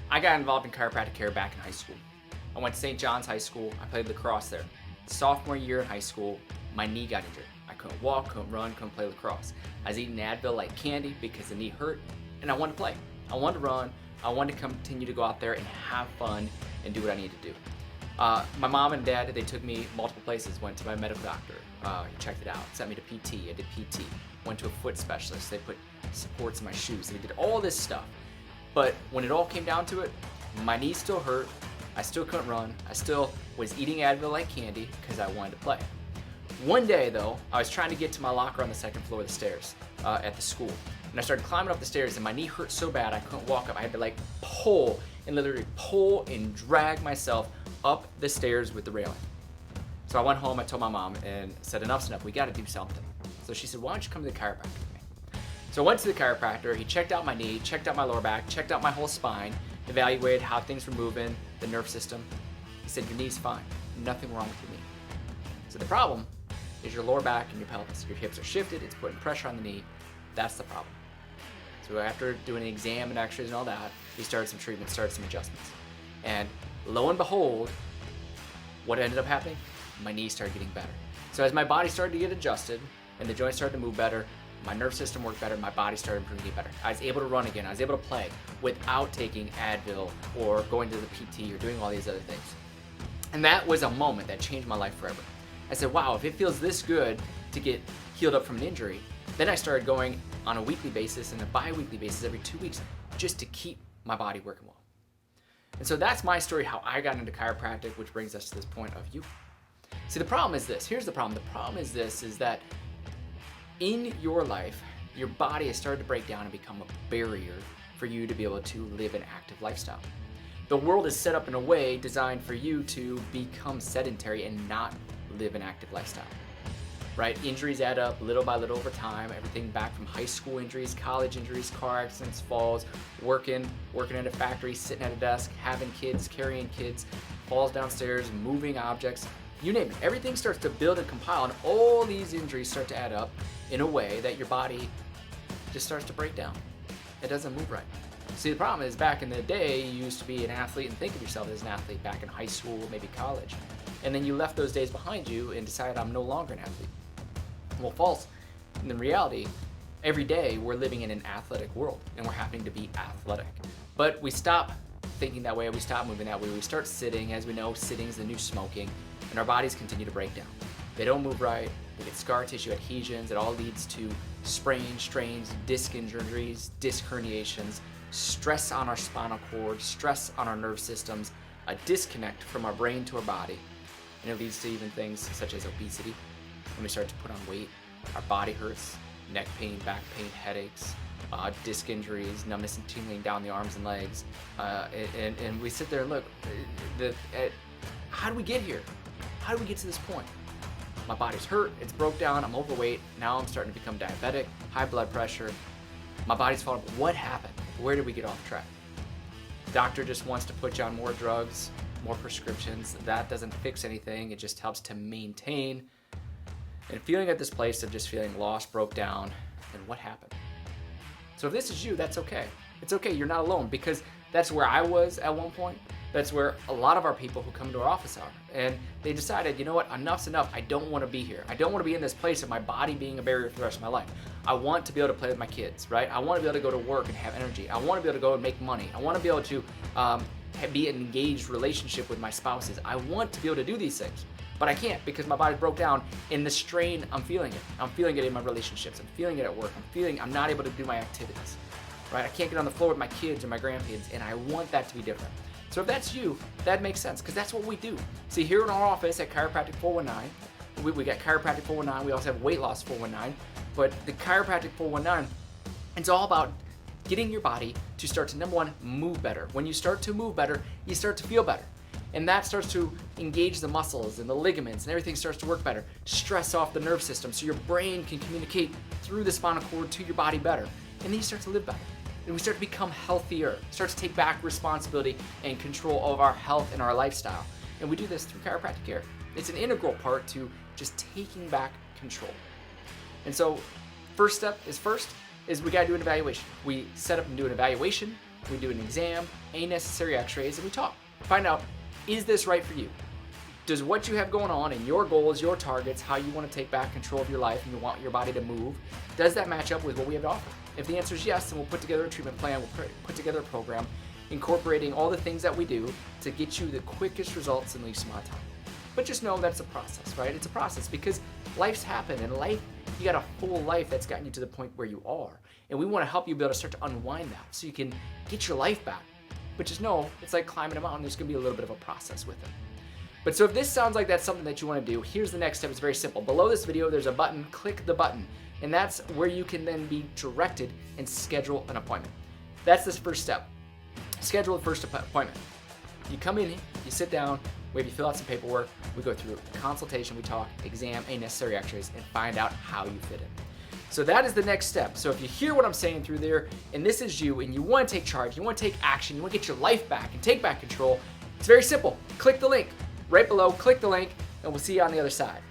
I got involved in chiropractic care back in high school. I went to St. John's High School. I played lacrosse there. Sophomore year in high school, my knee got injured. I couldn't walk, couldn't run, couldn't play lacrosse. I was eating Advil like candy because the knee hurt, and I wanted to play. I wanted to run. I wanted to continue to go out there and have fun and do what I needed to do. My mom and dad, they took me multiple places. Went to my medical doctor. He checked it out. Sent me to PT. I did PT. Went to a foot specialist. They put supports in my shoes. They did all this stuff. But when it all came down to it, my knee still hurt. I still couldn't run. I still was eating Advil like candy because I wanted to play. One day though, I was trying to get to my locker on the second floor of the stairs at the school. And I started climbing up the stairs and my knee hurt so bad I couldn't walk up. I had to literally pull and drag myself up the stairs with the railing. So I went home, I told my mom and said, enough's enough, we gotta do something. So she said, why don't you come to the chiropractor with me? So I went to the chiropractor, he checked out my knee, checked out my lower back, checked out my whole spine, evaluated how things were moving, the nerve system. He said, your knee's fine, nothing wrong with your knee. So the problem is your lower back and your pelvis. Your hips are shifted, it's putting pressure on the knee, that's the problem. So after doing an exam and x-rays and all that, we started some treatment, started some adjustments. And lo and behold, what ended up happening? My knee started getting better. So as my body started to get adjusted and the joints started to move better, my nerve system worked better, my body started improving to get better. I was able to run again, I was able to play without taking Advil or going to the PT or doing all these other things. And that was a moment that changed my life forever. I said, wow, if it feels this good to get healed up from an injury, then I started going on a weekly basis and a bi-weekly basis every 2 weeks just to keep my body working well. And so that's my story, how I got into chiropractic, which brings us to this point of you. See, the problem is this. Here's the problem. The problem is this, is that in your life, your body has started to break down and become a barrier for you to be able to live an active lifestyle. The world is set up in a way designed for you to become sedentary and not live an active lifestyle. Right? Injuries add up little by little over time. Everything back from high school injuries, college injuries, car accidents, falls, working at a factory, sitting at a desk, having kids, carrying kids, falls downstairs, moving objects, you name it. Everything starts to build and compile, and all these injuries start to add up in a way that your body just starts to break down. It doesn't move right. See, the problem is back in the day, you used to be an athlete and think of yourself as an athlete back in high school, maybe college. And then you left those days behind you and decided I'm no longer an athlete. Well, false. In reality, every day we're living in an athletic world and we're happening to be athletic. But we stop thinking that way, we stop moving that way, we start sitting. As we know, sitting is the new smoking, and our bodies continue to break down. They don't move right, we get scar tissue adhesions, it all leads to sprains, strains, disc injuries, disc herniations, stress on our spinal cord, stress on our nerve systems, a disconnect from our brain to our body, and it leads to even things such as obesity. When we start to put on weight, our body hurts, neck pain, back pain, headaches, disc injuries, numbness and tingling down the arms and legs, and we sit there and look, how do we get here? How do we get to this point? My body's hurt, it's broke down, I'm overweight, now I'm starting to become diabetic, high blood pressure, my body's falling apart. What happened? Where did we get off track? The doctor just wants to put you on more drugs, more prescriptions. That doesn't fix anything, it just helps to maintain. And feeling at this place of just feeling lost, broke down, and what happened? So if this is you, that's okay. It's okay, you're not alone, because that's where I was at one point. That's where a lot of our people who come to our office are. And they decided, you know what, enough's enough. I don't want to be here. I don't want to be in this place of my body being a barrier for the rest of my life. I want to be able to play with my kids, right? I want to be able to go to work and have energy. I want to be able to go and make money. I want to be able to be in an engaged relationship with my spouses. I want to be able to do these things. But I can't because my body broke down. In the strain, I'm feeling it. I'm feeling it in my relationships. I'm feeling it at work. I'm not able to do my activities, right? I can't get on the floor with my kids or my grandkids, and I want that to be different. So if that's you, that makes sense because that's what we do. See, here in our office at Chiropractic 419, we got Chiropractic 419. We also have Weight Loss 419. But the Chiropractic 419, it's all about getting your body to start to, number one, move better. When you start to move better, you start to feel better. And that starts to engage the muscles and the ligaments and everything starts to work better. Stress off the nerve system so your brain can communicate through the spinal cord to your body better. And then you start to live better. And we start to become healthier, start to take back responsibility and control of our health and our lifestyle. And we do this through chiropractic care. It's an integral part to just taking back control. And so first is we gotta do an evaluation. We set up and do an evaluation We do an exam, any necessary x-rays, and we talk. Find out, is this right for you? Does what you have going on and your goals, your targets, how you want to take back control of your life and you want your body to move, does that match up with what we have to offer? If the answer is yes, then we'll put together a treatment plan, we'll put together a program incorporating all the things that we do to get you the quickest results in the least amount of time. But just know that's a process, right? It's a process because life's happened, and life, you got a full life that's gotten you to the point where you are. And we want to help you be able to start to unwind that so you can get your life back. But just know, it's like climbing a mountain, there's gonna be a little bit of a process with it. But so if this sounds like that's something that you want to do, here's the next step. It's very simple. Below this video, there's a button. Click the button. And that's where you can then be directed and schedule an appointment. That's this first step. Schedule the first appointment. You come in, you sit down, we have you fill out some paperwork, we go through a consultation, we talk, exam, any necessary x-rays, and find out how you fit in. So that is the next step. So if you hear what I'm saying through there, and this is you, and you want to take charge, you want to take action, you want to get your life back and take back control, it's very simple. Click the link right below, click the link, and we'll see you on the other side.